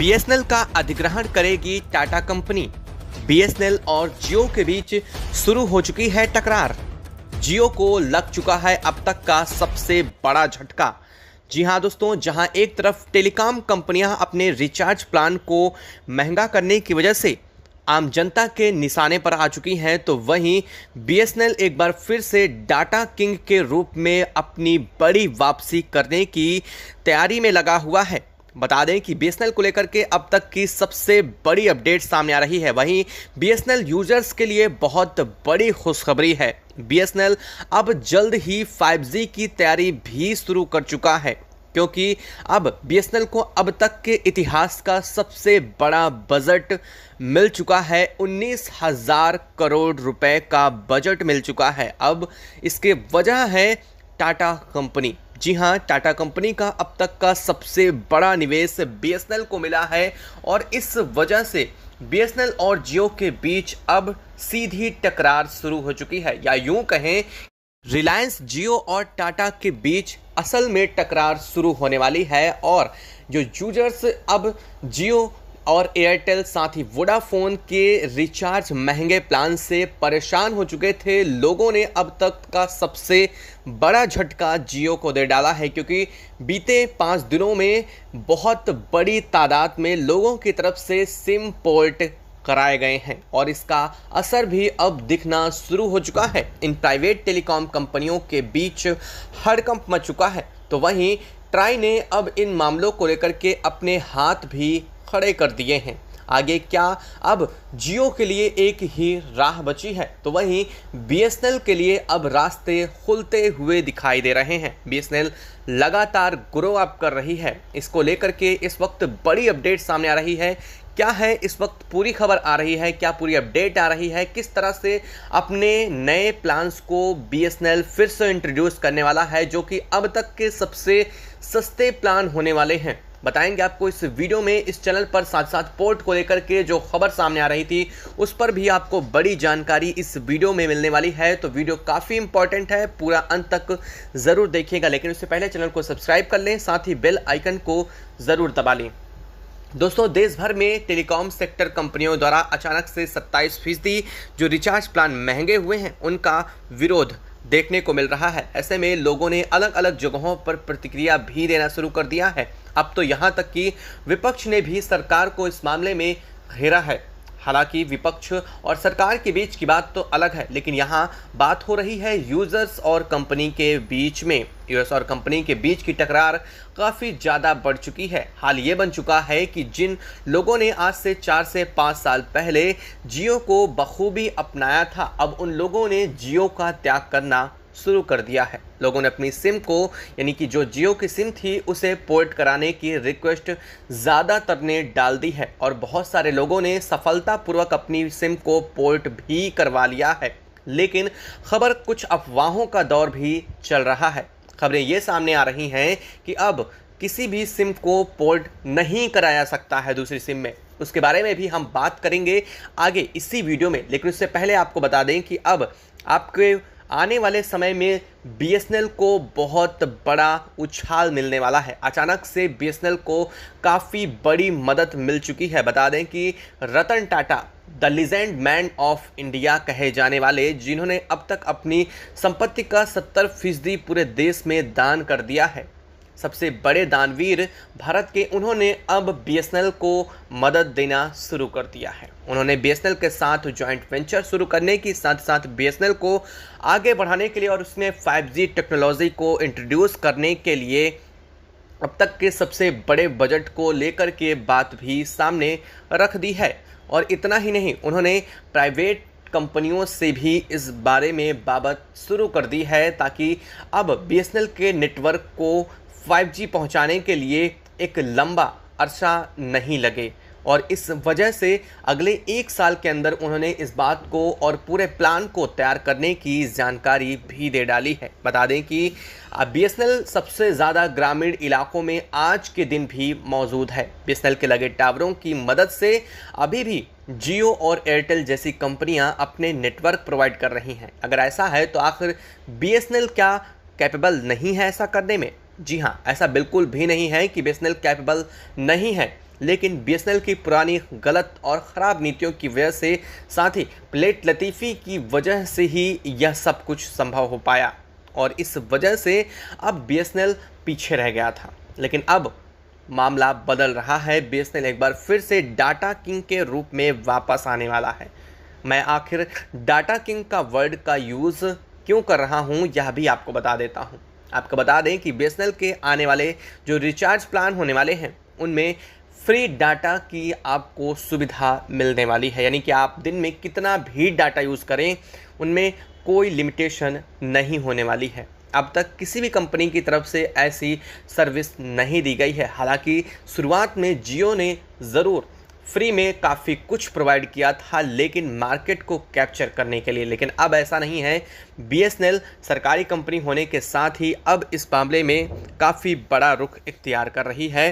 BSNL का अधिग्रहण करेगी टाटा कंपनी। बीएसएनएल और जियो के बीच शुरू हो चुकी है टकरार। जियो को लग चुका है अब तक का सबसे बड़ा झटका। जी हां दोस्तों, जहां एक तरफ टेलीकॉम कंपनियां अपने रिचार्ज प्लान को महंगा करने की वजह से आम जनता के निशाने पर आ चुकी हैं, तो वहीं बीएसएनएल एक बार फिर से डाटा किंग के रूप में अपनी बड़ी वापसी करने की तैयारी में लगा हुआ है। बता दें कि बीएसएनएल को लेकर के अब तक की सबसे बड़ी अपडेट सामने आ रही है। वहीं बीएसएनएल यूजर्स के लिए बहुत बड़ी खुशखबरी है। बीएसएनएल अब जल्द ही 5G की तैयारी भी शुरू कर चुका है, क्योंकि अब बीएसएनएल को अब तक के इतिहास का सबसे बड़ा बजट मिल चुका है। 19,000 करोड़ रुपए का बजट मिल चुका है। अब इसके वजह है टाटा कंपनी। जी हां, टाटा कंपनी का अब तक का सबसे बड़ा निवेश बीएसएनएल को मिला है और इस वजह से बीएसएनएल और जियो के बीच अब सीधी टकरार शुरू हो चुकी है, या यूं कहें रिलायंस जियो और टाटा के बीच असल में टकरार शुरू होने वाली है। और जो यूजर्स अब जियो और एयरटेल साथ ही वोडाफोन के रिचार्ज महंगे प्लान से परेशान हो चुके थे, लोगों ने अब तक का सबसे बड़ा झटका जियो को दे डाला है, क्योंकि बीते 5 दिनों में बहुत बड़ी तादाद में लोगों की तरफ से सिम पोर्ट कराए गए हैं और इसका असर भी अब दिखना शुरू हो चुका है। इन प्राइवेट टेलीकॉम कंपनियों के बीच हड़कंप मच चुका है। तो वहीं ट्राई ने अब इन मामलों को लेकर के अपने हाथ भी खड़े कर दिए हैं। आगे क्या, अब जियो के लिए एक ही राह बची है, तो वहीं बीएसएनएल के लिए अब रास्ते खुलते हुए दिखाई दे रहे हैं। बीएसएनएल लगातार ग्रो अप कर रही है। इसको लेकर के इस वक्त बड़ी अपडेट सामने आ रही है। क्या है इस वक्त पूरी खबर आ रही है, क्या पूरी अपडेट आ रही है, किस तरह से अपने नए प्लान्स को बीएसएनएल फिर से इंट्रोड्यूस करने वाला है, जो कि अब तक के सबसे सस्ते प्लान होने वाले हैं, बताएंगे आपको इस वीडियो में। इस चैनल पर साथ साथ पोर्ट को लेकर के जो खबर सामने आ रही थी उस पर भी आपको बड़ी जानकारी इस वीडियो में मिलने वाली है। तो वीडियो काफ़ी इंपॉर्टेंट है, पूरा अंत तक ज़रूर देखिएगा। लेकिन उससे पहले चैनल को सब्सक्राइब कर लें, साथ ही बेल आइकन को ज़रूर दबा लें। दोस्तों, देश भर में टेलीकॉम सेक्टर कंपनियों द्वारा अचानक से 27% जो रिचार्ज प्लान महंगे हुए हैं उनका विरोध देखने को मिल रहा है। ऐसे में लोगों ने अलग अलग जगहों पर प्रतिक्रिया भी देना शुरू कर दिया है। अब तो यहाँ तक कि विपक्ष ने भी सरकार को इस मामले में घेरा है। हालांकि विपक्ष और सरकार के बीच की बात तो अलग है, लेकिन यहाँ बात हो रही है यूजर्स और कंपनी के बीच में। यूजर्स और कंपनी के बीच की टकरार काफ़ी ज़्यादा बढ़ चुकी है। हाल ये बन चुका है कि जिन लोगों ने आज से 4 से 5 साल पहले जियो को बखूबी अपनाया था, अब उन लोगों ने जियो का त्याग करना शुरू कर दिया है। लोगों ने अपनी सिम को, यानी कि जो जियो की सिम थी, उसे पोर्ट कराने की रिक्वेस्ट ज़्यादातर ने डाल दी है और बहुत सारे लोगों ने सफलतापूर्वक अपनी सिम को पोर्ट भी करवा लिया है। लेकिन खबर कुछ अफवाहों का दौर भी चल रहा है। खबरें ये सामने आ रही हैं कि अब किसी भी सिम को पोर्ट नहीं कराया सकता है दूसरी सिम में। उसके बारे में भी हम बात करेंगे आगे इसी वीडियो में। लेकिन उससे पहले आपको बता दें कि अब आपके आने वाले समय में बीएसएनएल को बहुत बड़ा उछाल मिलने वाला है। अचानक से बीएसएनएल को काफ़ी बड़ी मदद मिल चुकी है। बता दें कि Ratan Tata, the legend man of India कहे जाने वाले, जिन्होंने अब तक अपनी संपत्ति का 70% पूरे देश में दान कर दिया है, सबसे बड़े दानवीर भारत के, उन्होंने अब बीएसएनएल को मदद देना शुरू कर दिया है। उन्होंने बीएसएनएल के साथ जॉइंट वेंचर शुरू करने की साथ साथ बीएसएनएल को आगे बढ़ाने के लिए और उसमें 5G टेक्नोलॉजी को इंट्रोड्यूस करने के लिए अब तक के सबसे बड़े बजट को लेकर के बात भी सामने रख दी है। और इतना ही नहीं, उन्होंने प्राइवेट कंपनियों से भी इस बारे में बात शुरू कर दी है, ताकि अब बीएसएनएल के नेटवर्क को 5G पहुंचाने के लिए एक लंबा अरसा नहीं लगे। और इस वजह से अगले 1 साल के अंदर उन्होंने इस बात को और पूरे प्लान को तैयार करने की जानकारी भी दे डाली है। बता दें कि बीएसएनएल सबसे ज़्यादा ग्रामीण इलाकों में आज के दिन भी मौजूद है। बीएसएनएल के लगे टावरों की मदद से अभी भी जियो और एयरटेल जैसी कंपनियां अपने नेटवर्क प्रोवाइड कर रही हैं। अगर ऐसा है तो आखिर बीएसएनएल क्या कैपेबल नहीं है ऐसा करने में? जी हाँ, ऐसा बिल्कुल भी नहीं है कि बीएसएनएल कैपेबल नहीं है। लेकिन बीएसएनएल की पुरानी गलत और ख़राब नीतियों की वजह से, साथ ही प्लेट लतीफ़ी की वजह से ही यह सब कुछ संभव हो पाया और इस वजह से अब बीएसएनएल पीछे रह गया था। लेकिन अब मामला बदल रहा है। बीएसएनएल एक बार फिर से डाटा किंग के रूप में वापस आने वाला है। मैं आखिर डाटा किंग का वर्ड का यूज़ क्यों कर रहा हूं, यह भी आपको बता देता हूं। आपको बता दें कि बीएसएनएल के आने वाले जो रिचार्ज प्लान होने वाले हैं उनमें फ्री डाटा की आपको सुविधा मिलने वाली है, यानी कि आप दिन में कितना भी डाटा यूज़ करें उनमें कोई लिमिटेशन नहीं होने वाली है। अब तक किसी भी कंपनी की तरफ से ऐसी सर्विस नहीं दी गई है। हालांकि शुरुआत में जियो ने ज़रूर फ्री में काफ़ी कुछ प्रोवाइड किया था, लेकिन मार्केट को कैप्चर करने के लिए। लेकिन अब ऐसा नहीं है। बीएसएनएल सरकारी कंपनी होने के साथ ही अब इस मामले में काफ़ी बड़ा रुख इख्तियार कर रही है।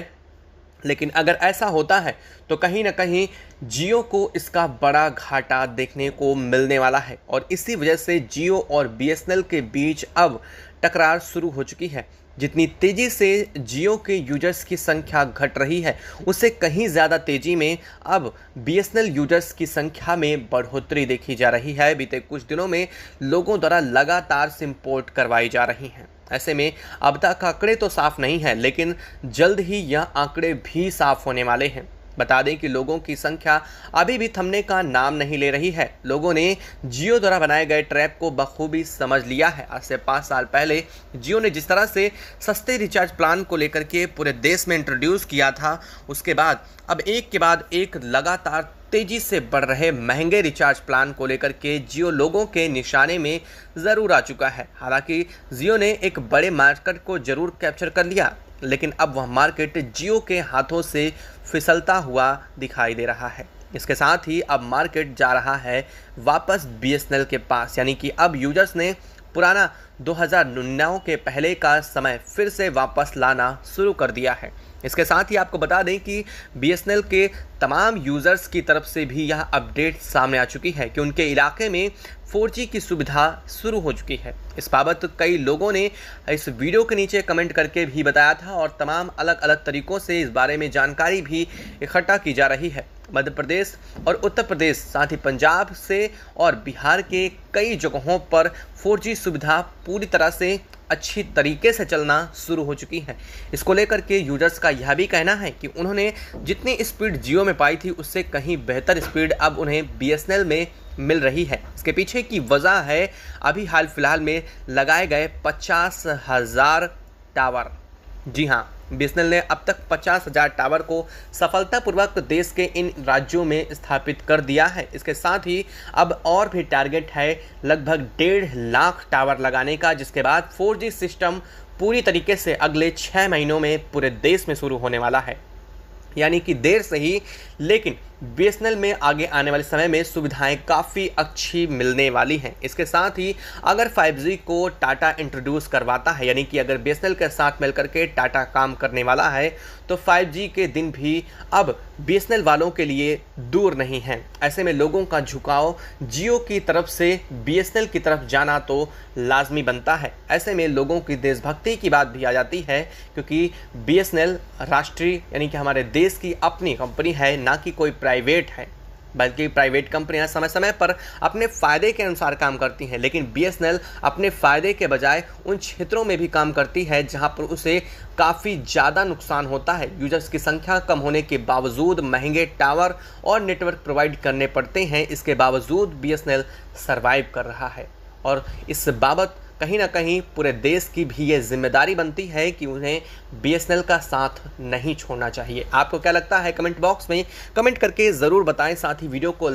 लेकिन अगर ऐसा होता है तो कहीं ना कहीं जियो को इसका बड़ा घाटा देखने को मिलने वाला है और इसी वजह से जियो और बीएसएनएल के बीच अब टकरार शुरू हो चुकी है। जितनी तेज़ी से जियो के यूजर्स की संख्या घट रही है, उससे कहीं ज़्यादा तेज़ी में अब बीएसएनएल यूजर्स की संख्या में बढ़ोतरी देखी जा रही है। बीते कुछ दिनों में लोगों द्वारा लगातार सिम पोर्ट करवाई जा रही हैं। ऐसे में अब तक आंकड़े तो साफ नहीं है, लेकिन जल्द ही यह आंकड़े भी साफ होने वाले हैं। बता दें कि लोगों की संख्या अभी भी थमने का नाम नहीं ले रही है। लोगों ने जियो द्वारा बनाए गए ट्रैप को बखूबी समझ लिया है। आज से 5 साल पहले जियो ने जिस तरह से सस्ते रिचार्ज प्लान को लेकर के पूरे देश में इंट्रोड्यूस किया था, उसके बाद अब एक के बाद एक लगातार तेज़ी से बढ़ रहे महंगे रिचार्ज प्लान को लेकर के जियो लोगों के निशाने में ज़रूर आ चुका है। हालांकि जियो ने एक बड़े मार्केट को ज़रूर कैप्चर कर लिया, लेकिन अब वह मार्केट जियो के हाथों से फिसलता हुआ दिखाई दे रहा है। इसके साथ ही अब मार्केट जा रहा है वापस बीएसएनएल के पास, यानी कि अब यूजर्स ने पुराना 2099 के पहले का समय फिर से वापस लाना शुरू कर दिया है। इसके साथ ही आपको बता दें कि बीएसएनएल के तमाम यूज़र्स की तरफ से भी यह अपडेट सामने आ चुकी है कि उनके इलाके में 4G की सुविधा शुरू हो चुकी है। इस बाबत कई लोगों ने इस वीडियो के नीचे कमेंट करके भी बताया था और तमाम अलग अलग तरीक़ों से इस बारे में जानकारी भी इकट्ठा की जा रही है। मध्य प्रदेश और उत्तर प्रदेश, साथ ही पंजाब से और बिहार के कई जगहों पर 4G सुविधा पूरी तरह से अच्छी तरीके से चलना शुरू हो चुकी है। इसको लेकर के यूजर्स का यह भी कहना है कि उन्होंने जितनी स्पीड जियो में पाई थी उससे कहीं बेहतर स्पीड अब उन्हें बीएसएनएल में मिल रही है। इसके पीछे की वजह है अभी हाल फिलहाल में लगाए गए 50,000 टावर। जी हाँ, बीएसएनएल ने अब तक 50,000 टावर को सफलतापूर्वक देश के इन राज्यों में स्थापित कर दिया है। इसके साथ ही अब और भी टारगेट है लगभग 1.5 लाख टावर लगाने का, जिसके बाद 4G सिस्टम पूरी तरीके से अगले 6 महीनों में पूरे देश में शुरू होने वाला है। यानी कि देर से ही, लेकिन बीएसएनएल में आगे आने वाले समय में सुविधाएं काफ़ी अच्छी मिलने वाली हैं। इसके साथ ही अगर 5G को टाटा इंट्रोड्यूस करवाता है, यानी कि अगर बीएसएनएल के साथ मिलकर के टाटा काम करने वाला है, तो 5G के दिन भी अब बीएसएनएल वालों के लिए दूर नहीं है। ऐसे में लोगों का झुकाव जियो की तरफ से बीएसएनएल की तरफ जाना तो लाजमी बनता है। ऐसे में लोगों की देशभक्ति की बात भी आ जाती है, क्योंकि बीएसएनएल राष्ट्रीय यानी कि हमारे देश की अपनी कंपनी है, ना कि कोई प्राइवेट है। बल्कि प्राइवेट कंपनियां समय समय पर अपने फ़ायदे के अनुसार काम करती हैं, लेकिन बीएसएनएल अपने फ़ायदे के बजाय उन क्षेत्रों में भी काम करती है जहां पर उसे काफ़ी ज़्यादा नुकसान होता है। यूजर्स की संख्या कम होने के बावजूद महंगे टावर और नेटवर्क प्रोवाइड करने पड़ते हैं। इसके बावजूद बीएसएनएल सर्वाइव कर रहा है और इस बाबत कहीं ना कहीं पूरे देश की भी ये जिम्मेदारी बनती है कि उन्हें बीएसएनएल का साथ नहीं छोड़ना चाहिए। आपको क्या लगता है? कमेंट बॉक्स में कमेंट करके ज़रूर बताएं। साथ ही वीडियो को